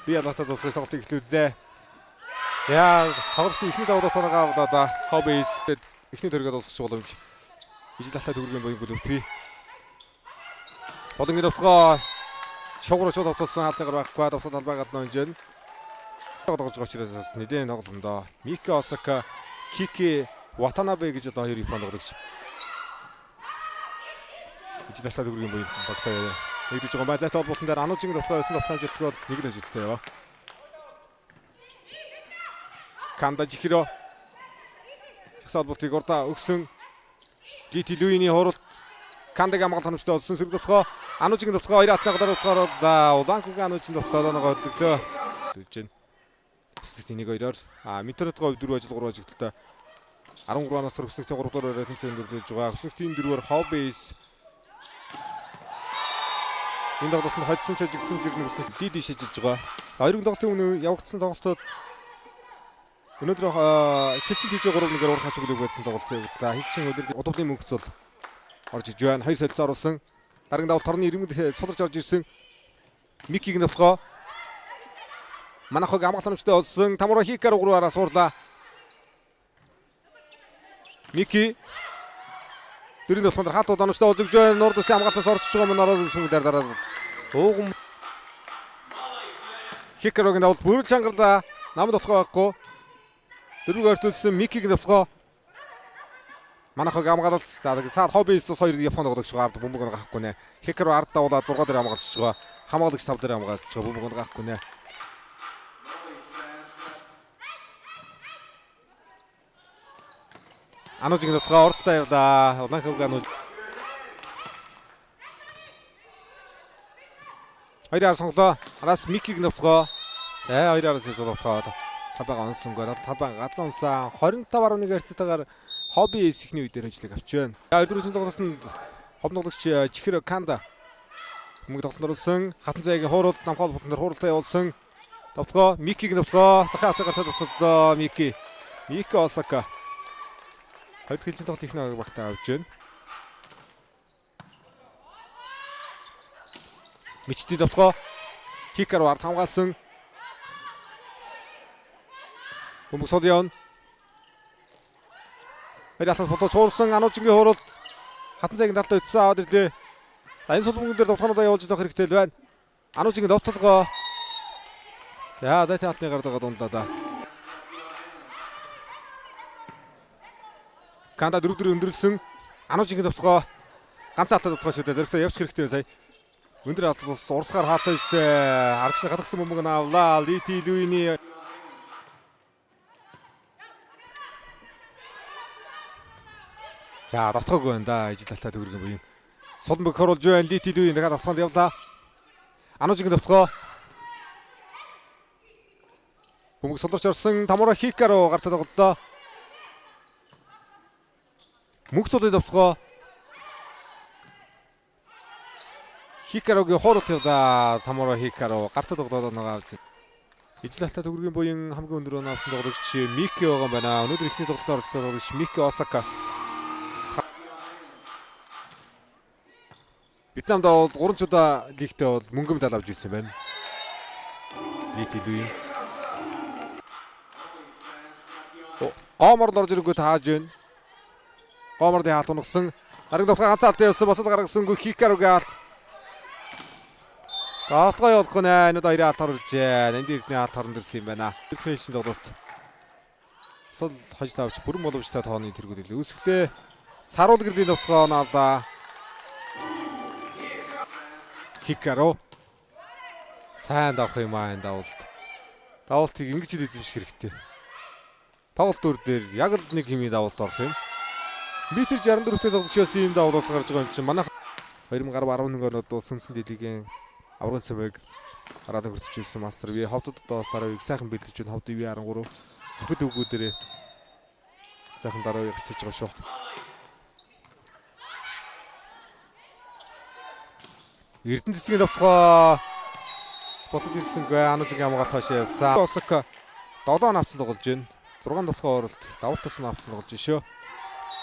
Би ялгаатай тусгай тоглолтыг эхлүүллээ. За тоглолтын эхний давуу талаагаа авлаа. Хоббис эхний төрөйг дуусгах боломж. Ижил талтай төгрөгийн боён бүлэвпи. Бодонгийн төвхөө шугуур шууд автсан хаалтайгаар байхгүй давтал талбай гадна өнжин. Тоглож байгаа учраас нэгэн тоглолтондоо Мика Осака, Кики Ватанабе гэж одоо хоёр Японд тоглогч. Ижил талтай төгрөгийн боён багтаа нэгдэж байгаа байна. Зайтай холбоотон дээр Анужийн төвхөө 9 давтал амжилтгүйгээр нэг л ажилттай яваа. Канда Жихиро Жагсаалбуудыг урдаа өгсөн Лити Луиний хуралд Кандыг амгалт ханамжтай олсон сэрэг төвхөө Анужийн төвхөө 2 хатны гадар утгаараа Улаанкугийн Анужийн төвхөө нэг хөдлөлтөө дүүж байна. Бүсэлт 1-2-оор Митротгоо 4 ажил 3 ажиглалтай 13 оноос төрөсөлтөй 3 дугаар тэмцээнд өрлөж байгаа. Өсөлтийн 4-өр Хоббис энэ тоглолтод хоцсон ч ажигдсан зэрэг өсөлт дид шижиж байгаа. Хоёрын тоглолтын өмнө явагдсан тоглолтод өнөөдөр Хилчин тийж 3-1-ээр урах хачиг үлээг байсан тоглолт явууллаа. Хилчин өдөр удуулын мөнгөц бол орж иж байна. 2 солилцоо оруулсан. Дараагийн давалт хорны ирмэд суларч орж ирсэн. Микиг нөфгөө Манахог амгалт ханамжтай олсон. Тамура Хикар 3-аараа суурлаа. Мики дөрөв нөфгөнд хаалтууд оновчтой олж өгж байна. Нурд усын амгалтаас орчиж байгаа мөн ороод ирсэн дээр дараа ууган Хикарогийн давалт бүрэн чангарлаа. Намд болохгүй байхгүй. Дөрөв ортолсон Микиг нөфгөө Манахог амгалт цаад Хоббис 2 Японд тоглогч байгаа. Ард бөмбөг гахгүй нэ. Хикаро ард давуулаад 6 дээр амгалж байгаа. Хамгаалагч 5 дээр амгалж байгаа. Бөмбөг гахгүй нэ. Анужийн төвхөө урдтай явлаа. Улаанкугийн Ануж 2-аар сонглоо. Араас Микиг нөфгөө 2-аар сонглоо. Талбайгаа онсонгүй. Талбай гадна онсан 25.1 Hz-тайгаар Хоббис ихний үе дээр ажлыг авч байна. Өдрийн тоглолтод ховноглогч Чихиро Канда мөнгө тоглолтод орсон. Хатан зайгийн хууралд намхаал бүтэн дээр хууралтай явуулсан. Товтгоо Микиг нөфгөө захаа автагаар тоглолтод Мика Осака хоёр хилжин тоглолт ихний багтаа авч байна. Мичти товтгоо Хикаро ард хамгаалсан. Бөмбөг Солион Хадаас болоо цуурсан Анужингийн хууралд хатан зайгийн талд өтсөн аваад ирлээ. За энэ сул бөмбөг дээр довтгонуудаа явуулж явах хэрэгтэй л байна. Анужингийн довтлогоо за зайтай хатны гардагаа дундлаа да. Канда 4-4 өндөрлсөн Анужингийн довтлогоо ганц алтаа довтлогоо шүдэ зөрөгтэй явчих хэрэгтэй сая. Өндөр алтаас урсгаар хаатай штэ аргачны гадагсан бөмбөг нь авлаа. Лити Луиний за давтгаг байна да. Ижил талтай төгрөгийн буян. Сулбөг хоруулж байна. Лити Луин дахиад давтганд явлаа. Анужингийн довтлогоо бөмбөг суларч орсон Тамура Хикаро гартаа тоглолоо. Мөнх цолын довтлогоо Хикарогийн хоолт явлаа. Тамура Хикаро гартаа тоглоод байгаа авч. Ижил талтай төгрөгийн буян хамгийн өндөр оноо авсан тоглогч Мики байгаа юм байна. Өнөөдөр ихний тоглолтоор орсон тоглогч Мики Осака. Вьетнамд бол 3 удаа лигтээ бол мөнгө медаль авч ирсэн байна. Лити Луин. Гомор орж ирэнгүү тааж байна. Гомордын хаалт унагсан. Дараагийн довтлогоо ганц алт явуулсан. Босод гаргасангүй Хикарогийн алт. Довтлогоо явуулах нэ. Энэ удаа 2 алт орж байна. Энд ирдний алт хорон дэрсэн юм байна. Финишийн тоглолт. Сул хожид авч бүрэн боломжтой тооны тэргүүлэл үүсгэлээ. Саруул гэрлийн довтлогоо наавлаа. Хикаро сайн давах юм аа энэ давалт. Давалтыг ингэж л эзэмших хэрэгтэй. Тоглолт дөр дээр яг л нэг хэмээ давалт орох юм. Метр 64-тэй тоглолтоос ийм давалт гарч байгаа юм чинь манайх 2011 онд Сүнсэн дэлхийн аврагын цамыг хараад хүртэж ирсэн мастер би ховдод доос дараавыг сайхан бэлдэж байна. Ховд V13 хөхөд өггүүдэрээ сайхан дараавыг гацж байгаа шүү. Эрдэнэ цэцгийн довтлогоо боцод ирсэнгүй Анужингийн амгаалт хаашаа явцсан. Осака 7 авцсан тоглож байна. 6 довтлогоо оролт давалтаас нь авцсан тоглож шүү.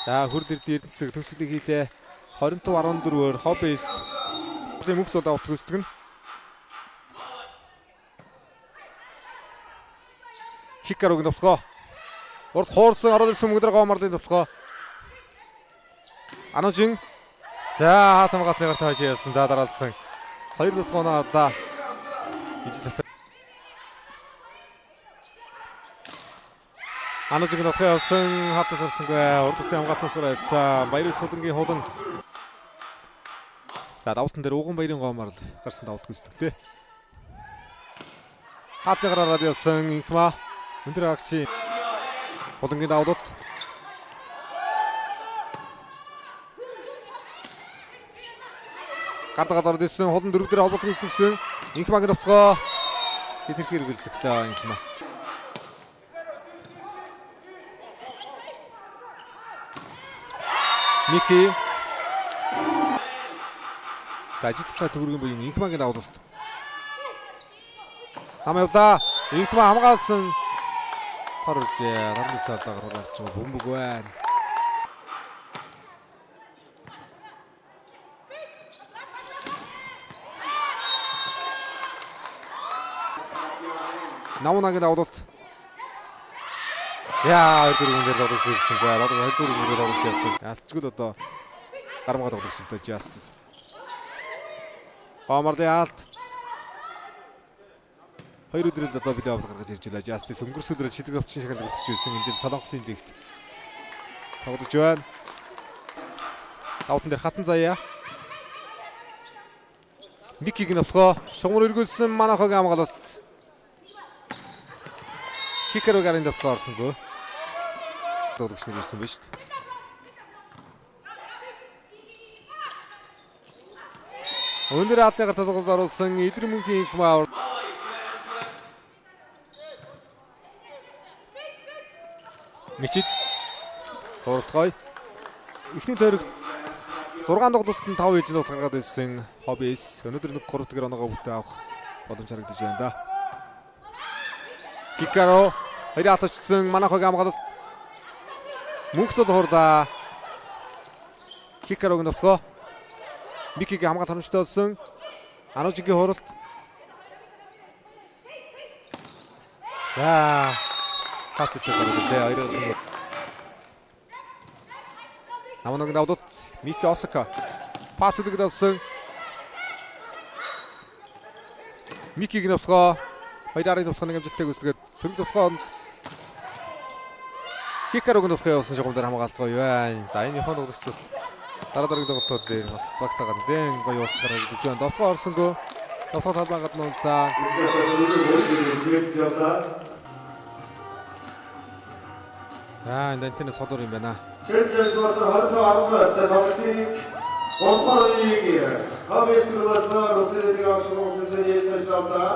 За хурд эрдэнэ цэцэг төгсгөлийг хийлээ. 25-14-оор Хоббис мөнгө сул давалт гүйцэтгэн. Хикарогийн товтлогоо. Урд хуурсан ороод ирсэн мөнгөдөр Гомардын товтлогоо. Анужин. За хатам гатны гарт хаяж явсан. За дараалсан. Хоёр товтлогоо одоо ижил талтай. Анужин товтлогоо явсан. Хатас орсонгүй. Урдсан хамгаалтнаас гараад Баяр Солонгийн хулан. За давтан дээр Уган Баярын Гомар л гарсан давалт гүйцэтгэлээ. Хатны гараад явсан Инхма. Өндөр агчи. Хулангийн давалт. Гардагаад ороод ирсэн хулан дөрөв дээр холбоотой гүйцэтгэлсэн. Инхмагийн товтлогоо хэтэрхий хэрэгэлцэглээ Инхма. Мики. Ажидлаа төгөргийн буян Инхмагийн давалт. Хамаавда Инхма хамгаалсан. Таржээ рамны саатаар орж бөмбөг байна. Намунагийн давалт. Яа, дөрвөн дээр давалт хийсэн бай. Одоо дөрвөн дээр давалт хийсэн. Алчгууд одоо гарамгаа давалт хийсэн Justice. Гомардын алт. Хоёр өдрөл одоо бэлээ авах гаргаж ирж байлаа. Justice өнгөрсөн өдрөө шилдэг авчин шагнал өгч ирсэн. Энэ жил Солонгосын дэгт тоглож байна. Давтан дээр хатан заяа. Микигийн товтлогоо шугамар өргүүлсэн Манахогийн хамгаалалт. Хикарогийн товтлогоо орсонгүй. Тоглогчнор ирсэн биз шүү дээ. Өндөр алтны гарт тоглолт оруулсан Эдэр мөнхийн Инхма. Мичид тоглолтгой. Эхний тойрогт 6 тоглолтод 5 ижил болох гаргаад байсан Хоббис. Өнөөдөр нэг 3 тэгэр оноогоо бүтээ авах боломж харагдаж байна да. Хикаро хоёрын аточсон Манахогийн хамгаалалт. Мөнхсөд хурлаа. Хикарогийн товтлогоо. Микигийн хамгаалалт харамжтай болсон. Анужигийн хуралт. За хацтай гараад дээ. Намунагийн давалт Мики Осака. Пас өгдөг болсон. Микигийн товтлогоо. Хоёр арын товтлогоо амжилттай гүйцэтгээд сөрөг товтлогоонд Хикарогийн товтлогоо явуулсан шугамдаар хамгаалтгаа юу вэ? За энэ хон тоглогчдоос дараагийн тоглолтууд дээр бас багтаагаад дэн гоё уусч гаргаж байна. Товтлогоо орсонгүй. Товтлогоо талбай гадна унсаа. За энэ тэнэс холор юм байна. Чэлжээс бас 25-10-аас тоглолтыг 3-оор нэг Хоббис клубаас Русэдийн авшиг хүмүүсийн ярьж байна.